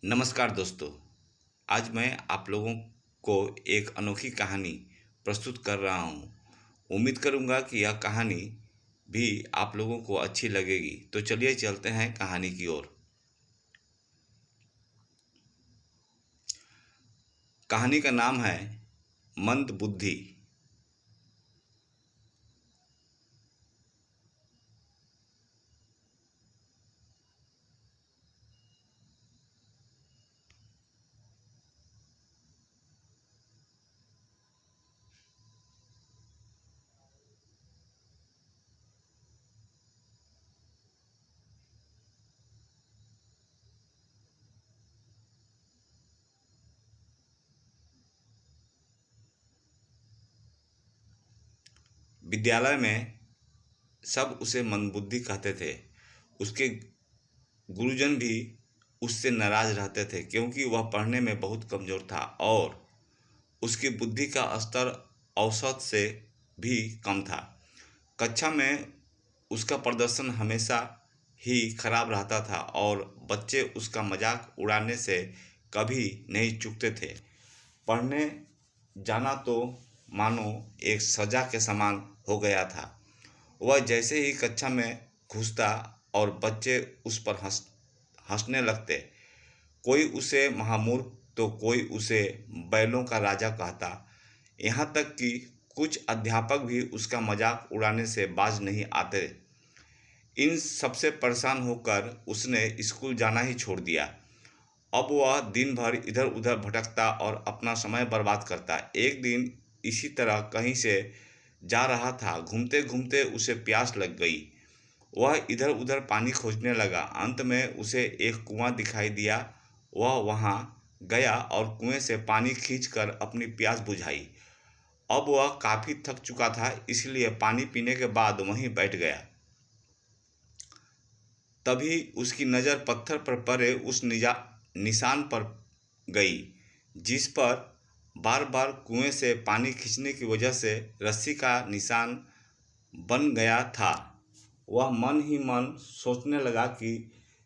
नमस्कार दोस्तों। आज मैं आप लोगों को एक अनोखी कहानी प्रस्तुत कर रहा हूँ। उम्मीद करूँगा कि यह कहानी भी आप लोगों को अच्छी लगेगी। तो चलिए चलते हैं कहानी की ओर। कहानी का नाम है मंद बुद्धि। विद्यालय में सब उसे मंदबुद्धि कहते थे। उसके गुरुजन भी उससे नाराज रहते थे क्योंकि वह पढ़ने में बहुत कमज़ोर था और उसकी बुद्धि का स्तर औसत से भी कम था। कक्षा में उसका प्रदर्शन हमेशा ही खराब रहता था और बच्चे उसका मजाक उड़ाने से कभी नहीं चूकते थे। पढ़ने जाना तो मानो एक सजा के समान हो गया था। वह जैसे ही कक्षा में घुसता और बच्चे उस पर हंसने लगते, कोई उसे महामूर्ख तो कोई उसे बैलों का राजा कहता। यहाँ तक कि कुछ अध्यापक भी उसका मजाक उड़ाने से बाज नहीं आते। इन सबसे परेशान होकर उसने स्कूल जाना ही छोड़ दिया। अब वह दिन भर इधर उधर भटकता और अपना समय बर्बाद करता। एक दिन इसी तरह कहीं से जा रहा था। घूमते घूमते उसे प्यास लग गई। वह इधर उधर पानी खोजने लगा। अंत में उसे एक कुआं दिखाई दिया। वह वहां गया और कुएं से पानी खींचकर अपनी प्यास बुझाई। अब वह काफी थक चुका था, इसलिए पानी पीने के बाद वहीं बैठ गया। तभी उसकी नज़र पत्थर पर पड़े उस निशान पर गई, जिस पर बार बार कुएं से पानी खींचने की वजह से रस्सी का निशान बन गया था। वह मन ही मन सोचने लगा कि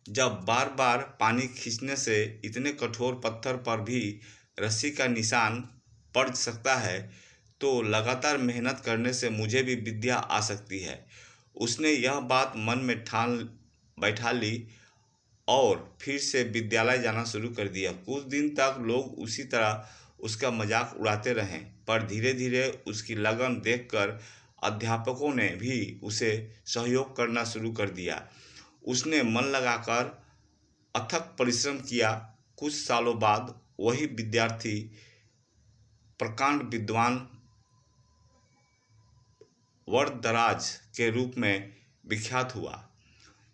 जब बार बार पानी खींचने से इतने कठोर पत्थर पर भी रस्सी का निशान पड़ सकता है, तो लगातार मेहनत करने से मुझे भी विद्या आ सकती है। उसने यह बात मन में ठान बैठा ली और फिर से विद्यालय जाना शुरू कर दिया। कुछ दिन तक लोग उसी तरह उसका मजाक उड़ाते रहे, पर धीरे धीरे उसकी लगन देखकर अध्यापकों ने भी उसे सहयोग करना शुरू कर दिया। उसने मन लगाकर अथक परिश्रम किया। कुछ सालों बाद वही विद्यार्थी प्रकांड विद्वान वरदराज के रूप में विख्यात हुआ,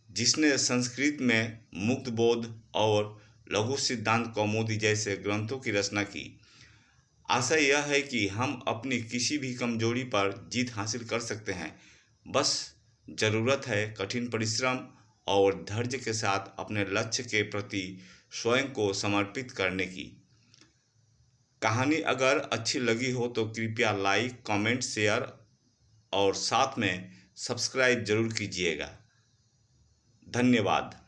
जिसने संस्कृत में मुक्तबोध और लघु सिद्धांत कौमुदी जैसे ग्रंथों की रचना की। आशय यह है कि हम अपनी किसी भी कमजोरी पर जीत हासिल कर सकते हैं। बस ज़रूरत है कठिन परिश्रम और धैर्य के साथ अपने लक्ष्य के प्रति स्वयं को समर्पित करने की। कहानी अगर अच्छी लगी हो तो कृपया लाइक, कमेंट, शेयर और साथ में सब्सक्राइब जरूर कीजिएगा। धन्यवाद।